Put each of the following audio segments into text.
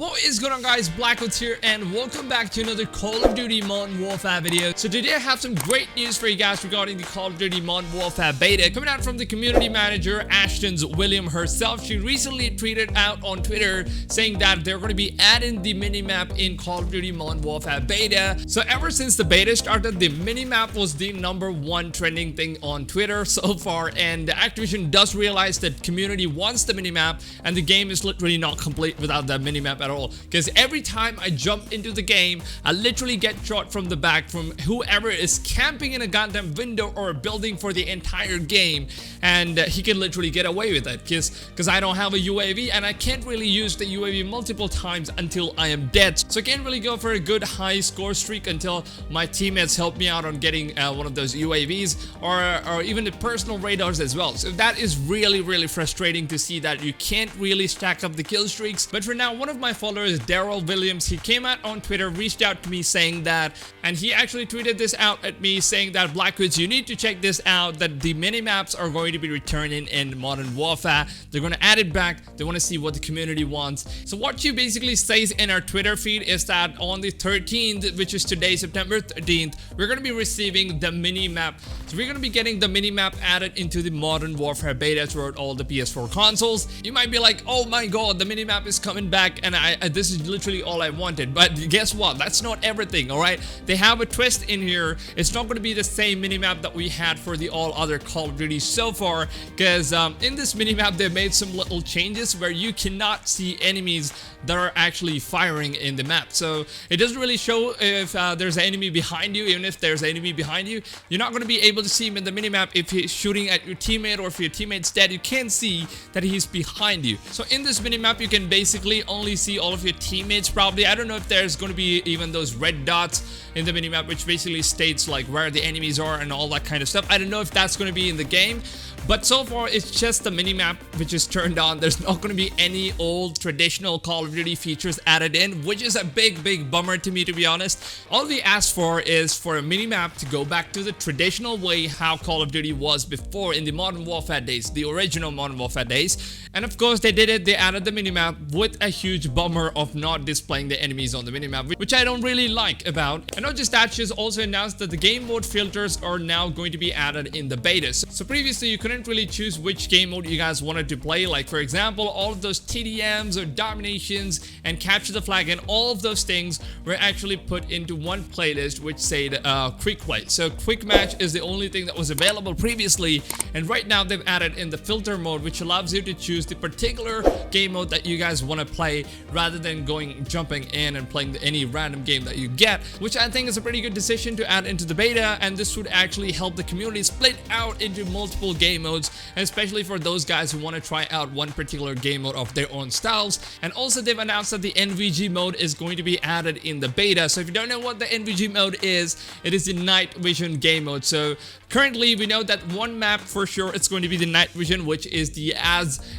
What is going on, guys? Blackwoods here, and welcome back to another Call of Duty Modern Warfare video. So today I have some great news for you guys regarding the Call of Duty Modern Warfare beta coming out from the community manager Ashton's William herself. She recently tweeted out on Twitter saying that they're going to be adding the minimap in Call of Duty Modern Warfare beta. So ever since the beta started, the minimap was the #1 trending thing on Twitter so far, and Activision does realize that community wants the minimap, and the game is literally not complete without that minimap at all, because every time I jump into the game, I literally get shot from the back from whoever is camping in a goddamn window or a building for the entire game, and he can literally get away with it because I don't have a UAV and I can't really use the UAV multiple times until I am dead. So I can't really go for a good high score streak until my teammates help me out on getting one of those UAVs or even the personal radars as well. So that is really frustrating to see that you can't really stack up the kill streaks. But for now, one of my followers, Daryl Williams, he came out on Twitter, reached out to me saying that, and he actually tweeted this out at me saying that, Blackwoods, you need to check this out, that the minimaps are going to be returning in Modern Warfare. They're going to add it back. They want to see what the community wants. So what she basically says in our Twitter feed is that on the 13th, which is today, September 13th, we're going to be receiving the minimap. So we're going to be getting the minimap added into the Modern Warfare beta throughout all the PS4 consoles. You might be like, oh my god, the minimap is coming back, and this is literally all I wanted. But guess what? That's not everything, alright? They have a twist in here. It's not going to be the same minimap that we had for the all other Call of Duty so far, because in this minimap they made some little changes where you cannot see enemies that are actually firing in the map. So it doesn't really show if there's an enemy behind you. Even if there's an enemy behind you, you're not going to be able to see him in the minimap. If he's shooting at your teammate or if your teammate's dead, you can't see that he's behind you. So in this minimap, you can basically only see all of your teammates probably. I don't know if there's going to be even those red dots in the minimap, which basically states like where the enemies are and all that kind of stuff. I don't know if that's going to be in the game, but so far it's just the minimap which is turned on. There's not going to be any old traditional Call of Duty features added in, which is a big bummer to me, to be honest. All we asked for is for a minimap to go back to the traditional way how Call of Duty was before in the Modern Warfare days, the original Modern Warfare days. And of course they did it. They added the minimap with a huge bummer of not displaying the enemies on the minimap, which I don't really like about. And not just that, she's also announced that the game mode filters are now going to be added in the beta. So previously you couldn't really choose which game mode you guys wanted to play. Like for example, all of those TDMs or dominations and capture the flag and all of those things were actually put into one playlist which said quick play. So quick match is the only thing that was available previously, and right now they've added in the filter mode, which allows you to choose the particular game mode that you guys want to play rather than jumping in and playing any random game that you get, which I think is a pretty good decision to add into the beta. And this would actually help the community split out into multiple game modes, especially for those guys who want to try out one particular game mode of their own styles. And also they've announced that the NVG mode is going to be added in the beta. So if you don't know what the NVG mode is, it is the night vision game mode. So currently we know that one map for sure it's going to be the night vision, which is the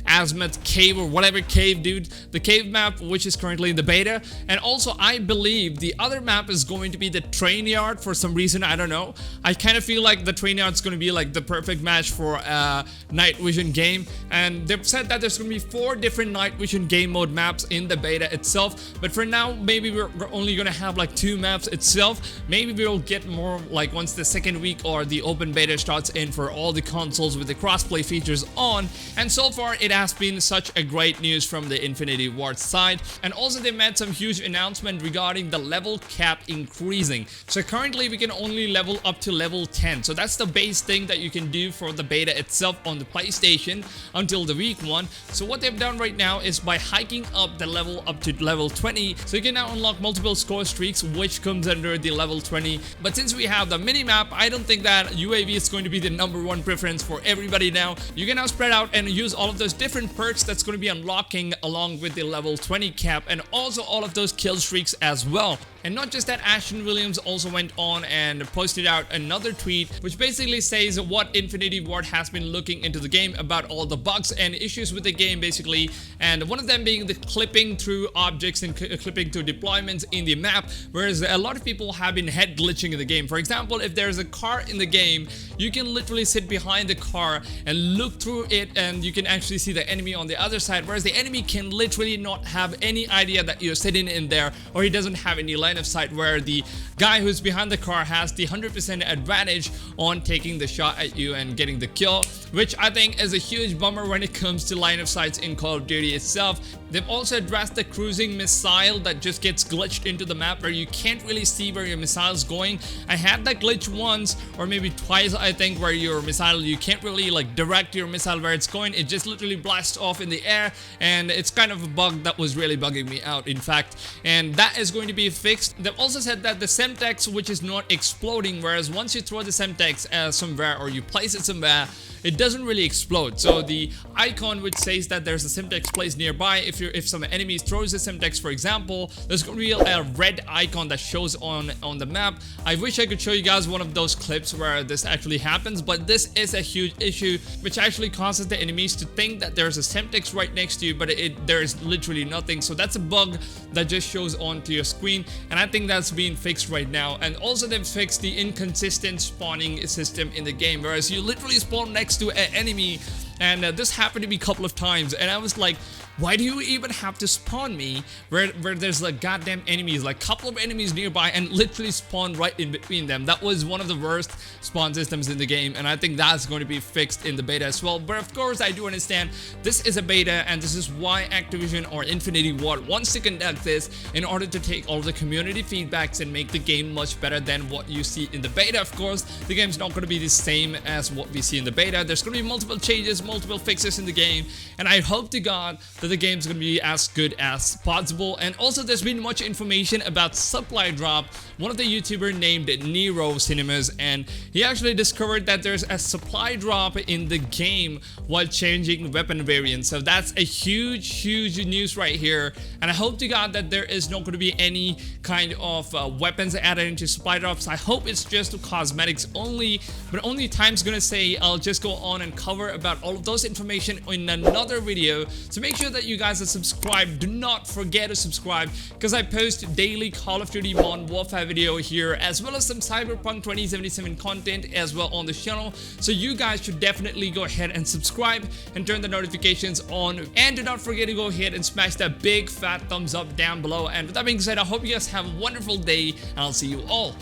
Azimuth cave or whatever cave, dude, the cave map, which is currently in the beta. And also I believe the other map is going to be the train yard for some reason. I don't know. I kind of feel like the train yard is going to be like the perfect match for a night vision game. And they've said that there's going to be 4 different night vision game mode maps in the beta itself. But for now, maybe we're only going to have like 2 maps itself. Maybe we'll get more like once the second week or the open beta starts in for all the consoles with the crossplay features on. And so far it has been such a great news from the Infinity Ward side. And also they made some huge announcement regarding the level cap increasing. So currently we can only level up to level 10. So that's the base thing that you can do for the beta itself on the PlayStation until the week 1. So what they've done right now is by hiking up the level up to level 20, so you can now unlock multiple score streaks, which comes under the level 20. But since we have the minimap, I don't think that UAV is going to be the #1 preference for everybody now. You can now spread out and use all of those different perks that's going to be unlocking along with the level 20 cap, and also all of those kill streaks as well. And not just that, Ashton Williams also went on and posted out another tweet which basically says what Infinity Ward has been looking into the game about all the bugs and issues with the game basically, and one of them being the clipping through objects and clipping through deployments in the map, whereas a lot of people have been head glitching in the game. For example, if there's a car in the game, you can literally sit behind the car and look through it and you can actually see the enemy on the other side, whereas the enemy can literally not have any idea that you're sitting in there, or he doesn't have any line of sight, where the guy who's behind the car has the 100% advantage on taking the shot at you and getting the kill, which I think is a huge bummer when it comes to line of sights in Call of Duty itself. They've also addressed the cruising missile that just gets glitched into the map where you can't really see where your missile's going. I had that glitch once or maybe twice, I think, where your missile, you can't really like direct your missile where it's going. It just literally blasts off in the air, and it's kind of a bug that was really bugging me out, in fact, and that is going to be fixed. They've also said that the Semtex, which is not exploding, whereas once you throw the Semtex somewhere or you place it somewhere, it doesn't really explode. So the icon which says that there's a Semtex placed nearby, if some enemies throws a Semtex, for example, there's going to be a red icon that shows on the map. I wish I could show you guys one of those clips where this actually happens, but this is a huge issue which actually causes the enemies to think that there's a Semtex right next to you, but there's literally nothing. So that's a bug that just shows onto your screen, and I think that's being fixed right now. And also they've fixed the inconsistent spawning system in the game, whereas you literally spawn next to an enemy, and this happened to me a couple of times, and I was like, why do you even have to spawn me where there's like goddamn enemies, like couple of enemies nearby, and literally spawn right in between them? That was one of the worst spawn systems in the game, and I think that's going to be fixed in the beta as well. But of course, I do understand this is a beta, and this is why Activision or Infinity Ward wants to conduct this, in order to take all the community feedbacks and make the game much better than what you see in the beta. Of course, the game's not going to be the same as what we see in the beta. There's going to be multiple changes, multiple fixes in the game, and I hope to God that the game's gonna be as good as possible. And also, there's been much information about supply drop. One of the YouTuber named Nero Cinemas, and he actually discovered that there's a supply drop in the game while changing weapon variants. So that's a huge news right here, and I hope to God that there is not going to be any kind of weapons added into supply drops. I hope it's just cosmetics only, but only time's gonna say. I'll just go on and cover about all of those information in another video, so make sure that you guys are subscribed. Do not forget to subscribe, because I post daily Call of Duty Modern Warfare video here, as well as some Cyberpunk 2077 content as well on the channel. So you guys should definitely go ahead and subscribe and turn the notifications on, and do not forget to go ahead and smash that big fat thumbs up down below. And with that being said, I hope you guys have a wonderful day, and I'll see you all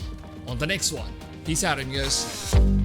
on the next one. Peace out, amigos.